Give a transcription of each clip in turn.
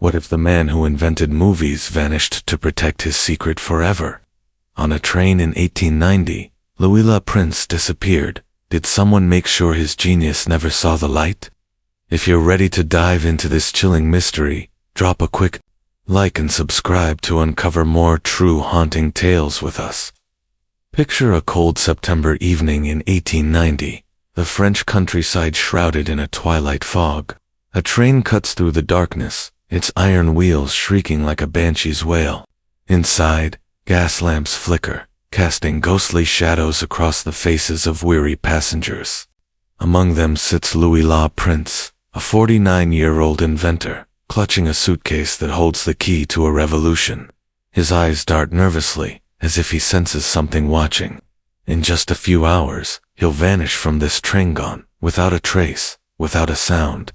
What if the man who invented movies vanished to protect his secret forever? On a train in 1890, Louis Le Prince disappeared. Did someone make sure his genius never saw the light? If you're ready to dive into this chilling mystery, drop a quick like and subscribe to uncover more true haunting tales with us. Picture a cold September evening in 1890, the French countryside shrouded in a twilight fog. A train cuts through the darkness, its iron wheels shrieking like a banshee's wail. Inside, gas lamps flicker, casting ghostly shadows across the faces of weary passengers. Among them sits Louis Le Prince, a 49-year-old inventor, clutching a suitcase that holds the key to a revolution. His eyes dart nervously, as if he senses something watching. In just a few hours, he'll vanish from this train, gone, without a trace, without a sound.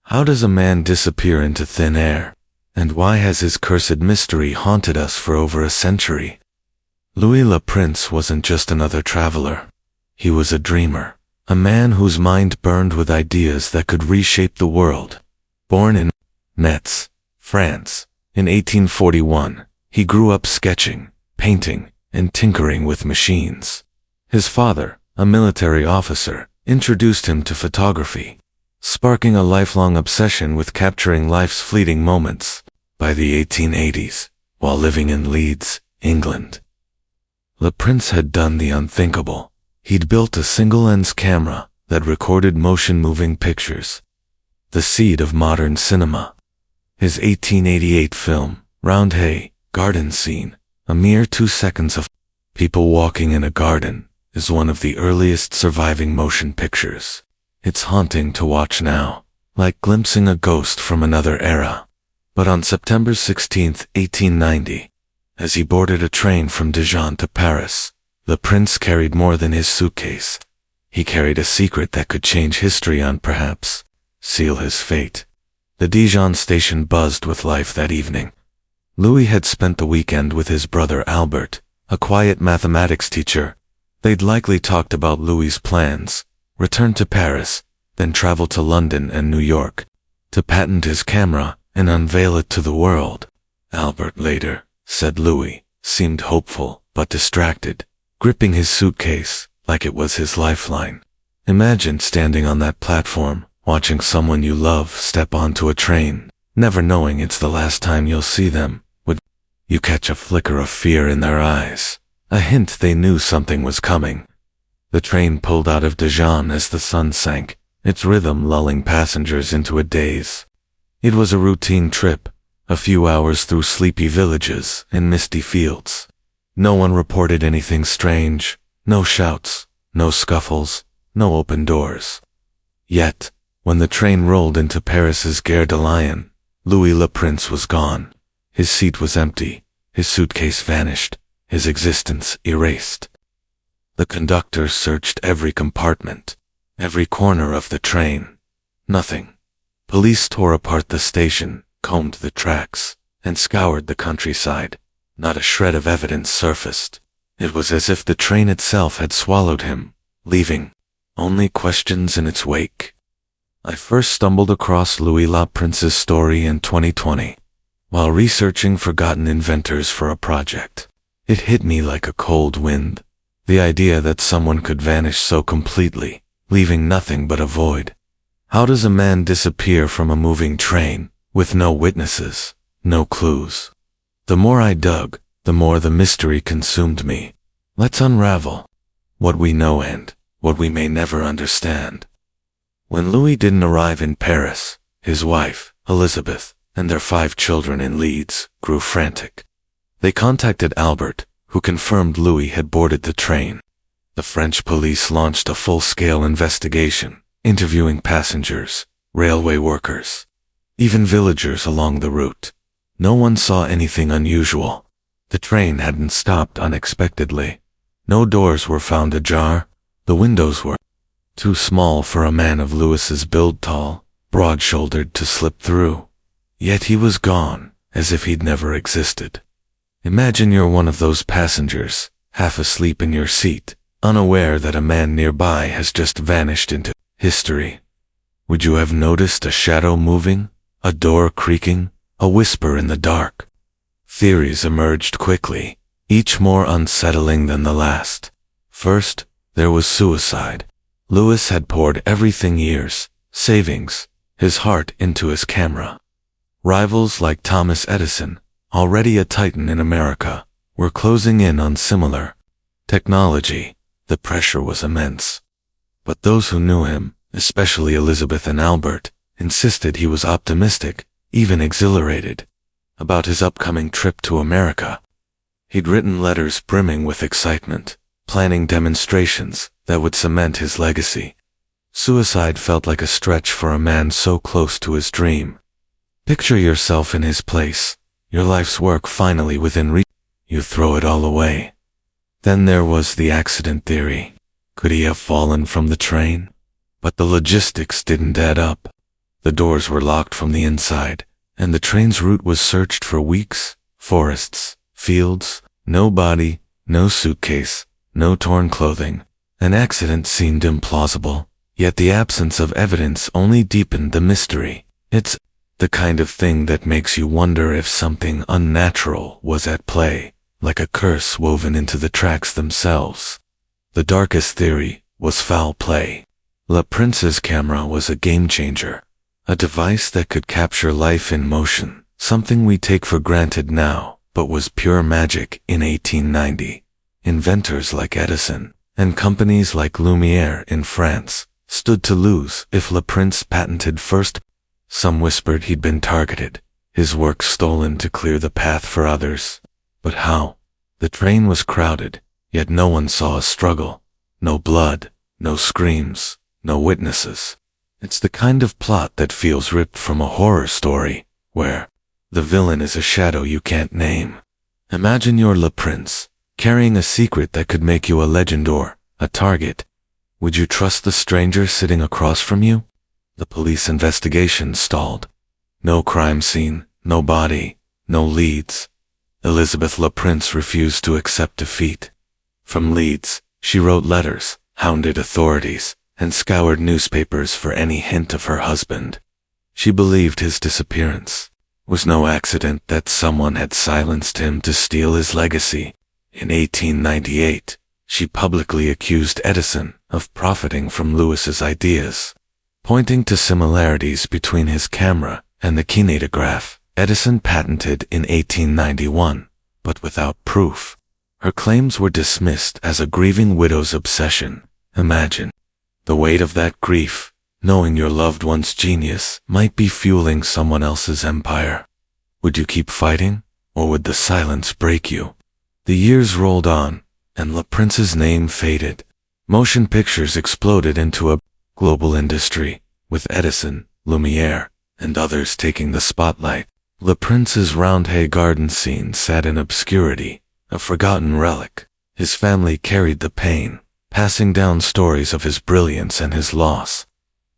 How does a man disappear into thin air? And why has his cursed mystery haunted us for over a century? Louis Le Prince wasn't just another traveler. He was a dreamer, a man whose mind burned with ideas that could reshape the world. Born in Metz, France, in 1841, he grew up sketching, painting, and tinkering with machines. His father, a military officer, introduced him to photography, sparking a lifelong obsession with capturing life's fleeting moments. By the 1880s, while living in Leeds, England, Le Prince had done the unthinkable. He'd built a single-lens camera that recorded motion-moving pictures, the seed of modern cinema. His 1888 film, Round Hay, Garden Scene, a mere 2 seconds of people walking in a garden, is one of the earliest surviving motion pictures. It's haunting to watch now, like glimpsing a ghost from another era. But on September 16, 1890, as he boarded a train from Dijon to Paris, Le Prince carried more than his suitcase. He carried a secret that could change history and perhaps seal his fate. The Dijon station buzzed with life that evening. Louis had spent the weekend with his brother Albert, a quiet mathematics teacher. They'd likely talked about Louis's plans, returned to Paris, then traveled to London and New York to patent his camera and unveil it to the world. Albert later, said Louis, seemed hopeful but distracted, gripping his suitcase like it was his lifeline. Imagine standing on that platform, watching someone you love step onto a train, never knowing it's the last time you'll see them. Would you catch a flicker of fear in their eyes? A hint they knew something was coming. The train pulled out of Dijon as the sun sank, its rhythm lulling passengers into a daze. It was a routine trip, a few hours through sleepy villages and misty fields. No one reported anything strange, no shouts, no scuffles, no open doors. Yet, when the train rolled into Paris's Gare de Lyon, Louis Le Prince was gone. His seat was empty, his suitcase vanished, his existence erased. The conductor searched every compartment, every corner of the train. Nothing. Police tore apart the station, combed the tracks, and scoured the countryside. Not a shred of evidence surfaced. It was as if the train itself had swallowed him, leaving only questions in its wake. I first stumbled across Louis Le Prince's story in 2020, while researching forgotten inventors for a project. It hit me like a cold wind. The idea that someone could vanish so completely, leaving nothing but a void. How does a man disappear from a moving train, with no witnesses, no clues? The more I dug, the more the mystery consumed me. Let's unravel what we know and what we may never understand. When Louis didn't arrive in Paris, his wife, Elizabeth, and their 5 children in Leeds grew frantic. They contacted Albert, who confirmed Louis had boarded the train. The French police launched a full-scale investigation, interviewing passengers, railway workers, even villagers along the route. No one saw anything unusual. The train hadn't stopped unexpectedly. No doors were found ajar. The windows were too small for a man of Louis's build, tall, broad-shouldered, to slip through. Yet he was gone, as if he'd never existed. Imagine you're one of those passengers, half asleep in your seat, unaware that a man nearby has just vanished into history. Would you have noticed a shadow moving, a door creaking, a whisper in the dark. Theories emerged quickly, each more unsettling than the last. First, there was suicide. Lewis had poured everything, years, savings, his heart into his camera. Rivals like Thomas Edison, already a titan in America, were closing in on similar technology. The pressure was immense. But those who knew him, especially Elizabeth and Albert, insisted he was optimistic, even exhilarated, about his upcoming trip to America. He'd written letters brimming with excitement, planning demonstrations that would cement his legacy. Suicide felt like a stretch for a man so close to his dream. Picture yourself in his place, your life's work finally within reach. You throw it all away. Then there was the accident theory. Could he have fallen from the train? But the logistics didn't add up. The doors were locked from the inside, and the train's route was searched for weeks. Forests, fields, no body, no suitcase, no torn clothing. An accident seemed implausible, yet the absence of evidence only deepened the mystery. It's the kind of thing that makes you wonder if something unnatural was at play, like a curse woven into the tracks themselves. The darkest theory was foul play. La Prince's camera was a game-changer, a device that could capture life in motion, something we take for granted now, but was pure magic in 1890. Inventors like Edison, and companies like Lumiere in France, stood to lose if La Prince patented first. Some whispered he'd been targeted, his work stolen to clear the path for others. But how? The train was crowded, yet no one saw a struggle. No blood, no screams, no witnesses. It's the kind of plot that feels ripped from a horror story, where the villain is a shadow you can't name. Imagine you're La Prince, carrying a secret that could make you a legend or a target. Would you trust the stranger sitting across from you? The police investigation stalled. No crime scene, no body, no leads. Elizabeth La Prince refused to accept defeat. From Leeds, she wrote letters, hounded authorities, and scoured newspapers for any hint of her husband. She believed his disappearance was no accident, that someone had silenced him to steal his legacy. In 1898, she publicly accused Edison of profiting from Lewis's ideas. Pointing to similarities between his camera and the kinetograph, Edison patented in 1891, but without proof. Her claims were dismissed as a grieving widow's obsession. Imagine the weight of that grief, knowing your loved one's genius might be fueling someone else's empire. Would you keep fighting, or would the silence break you? The years rolled on, and La Prince's name faded. Motion pictures exploded into a global industry, with Edison, Lumiere, and others taking the spotlight. La Prince's Roundhay garden scene sat in obscurity, a forgotten relic. His family carried the pain, passing down stories of his brilliance and his loss.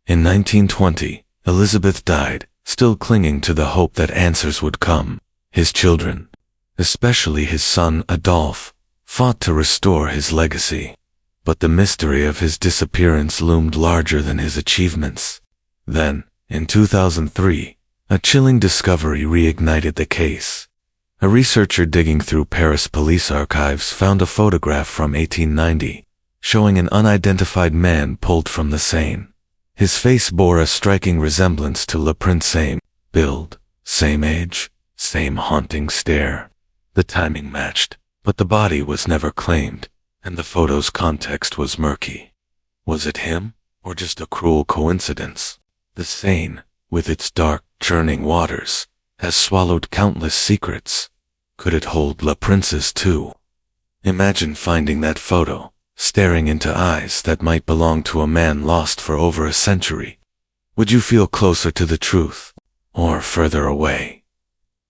In 1920, Elizabeth died, still clinging to the hope that answers would come. His children, especially his son Adolphe, fought to restore his legacy. But the mystery of his disappearance loomed larger than his achievements. Then, in 2003, a chilling discovery reignited the case. A researcher digging through Paris police archives found a photograph from 1890, showing an unidentified man pulled from the Seine. His face bore a striking resemblance to La Prince's, same build, same age, same haunting stare. The timing matched, but the body was never claimed, and the photo's context was murky. Was it him, or just a cruel coincidence? The Seine, with its dark, churning waters, has swallowed countless secrets. Could it hold La Prince's too? Imagine finding that photo, staring into eyes that might belong to a man lost for over a century. Would you feel closer to the truth, or further away?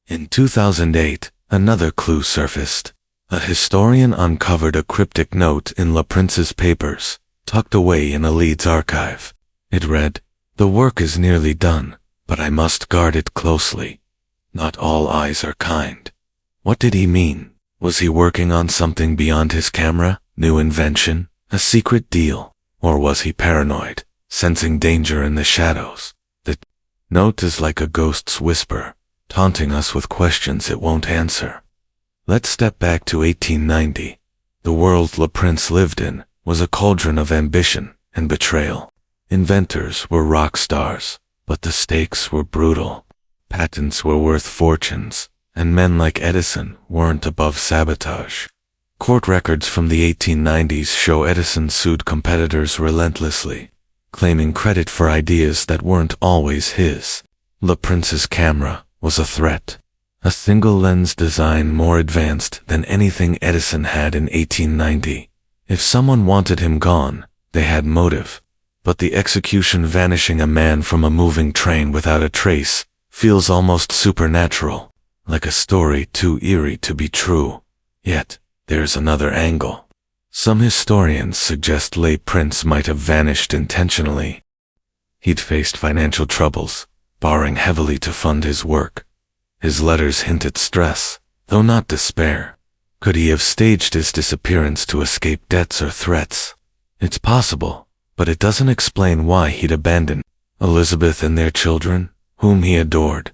In 2008, another clue surfaced. A historian uncovered a cryptic note in La Prince's papers, tucked away in a Leeds archive. It read, "The work is nearly done, but I must guard it closely. Not all eyes are kind." What did he mean? Was he working on something beyond his camera, new invention, a secret deal? Or was he paranoid, sensing danger in the shadows? The note is like a ghost's whisper, taunting us with questions it won't answer. Let's step back to 1890. The world Le Prince lived in was a cauldron of ambition and betrayal. Inventors were rock stars, but the stakes were brutal. Patents were worth fortunes, and men like Edison weren't above sabotage. Court records from the 1890s show Edison sued competitors relentlessly, claiming credit for ideas that weren't always his. Le Prince's camera was a threat, a single-lens design more advanced than anything Edison had in 1890. If someone wanted him gone, they had motive. But the execution vanishing a man from a moving train without a trace feels almost supernatural, like a story too eerie to be true. Yet, there's another angle. Some historians suggest Le Prince might have vanished intentionally. He'd faced financial troubles, borrowing heavily to fund his work. His letters hint at stress, though not despair. Could he have staged his disappearance to escape debts or threats? It's possible, but it doesn't explain why he'd abandon Elizabeth and their children, whom he adored.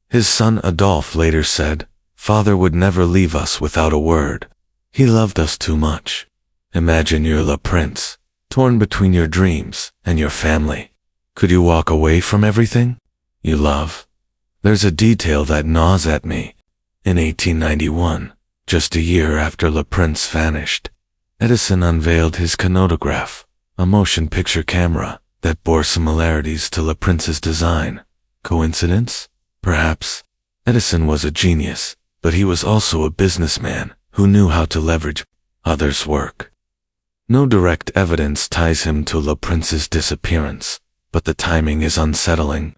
His son Adolphe later said, "Father would never leave us without a word. He loved us too much." Imagine you're Le Prince, torn between your dreams and your family. Could you walk away from everything you love? There's a detail that gnaws at me. In 1891, just a year after Le Prince vanished, Edison unveiled his kinetograph, a motion picture camera that bore similarities to Le Prince's design. Coincidence? Perhaps. Edison was a genius, but he was also a businessman who knew how to leverage others' work. No direct evidence ties him to Le Prince's disappearance, but the timing is unsettling.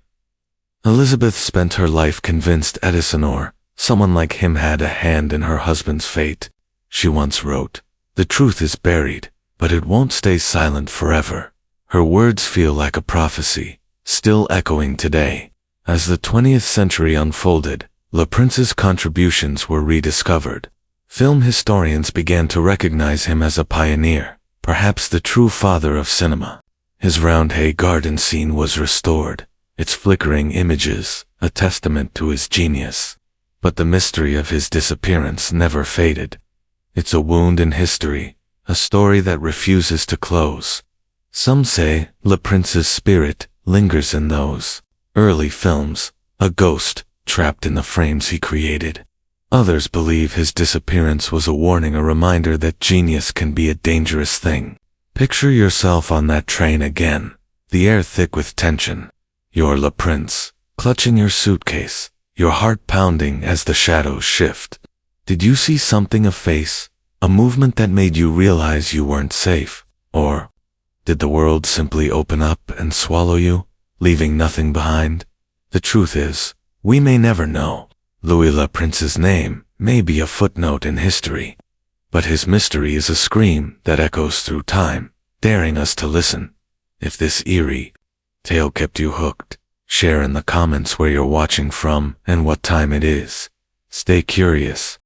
Elizabeth spent her life convinced Edison or someone like him had a hand in her husband's fate. She once wrote, "The truth is buried, but it won't stay silent forever." Her words feel like a prophecy, still echoing today. As the 20th century unfolded, Le Prince's contributions were rediscovered. Film historians began to recognize him as a pioneer, perhaps the true father of cinema. His Roundhay garden scene was restored, its flickering images a testament to his genius. But the mystery of his disappearance never faded. It's a wound in history, a story that refuses to close. Some say Le Prince's spirit lingers in those early films, a ghost trapped in the frames he created. Others believe his disappearance was a warning, a reminder that genius can be a dangerous thing. Picture yourself on that train again, the air thick with tension. You're Le Prince, clutching your suitcase, your heart pounding as the shadows shift. Did you see something, a face, a movement that made you realize you weren't safe? Or did the world simply open up and swallow you, leaving nothing behind? The truth is, we may never know. Louis Le Prince's name may be a footnote in history, but his mystery is a scream that echoes through time, daring us to listen. If this eerie tale kept you hooked, share in the comments where you're watching from and what time it is. Stay curious,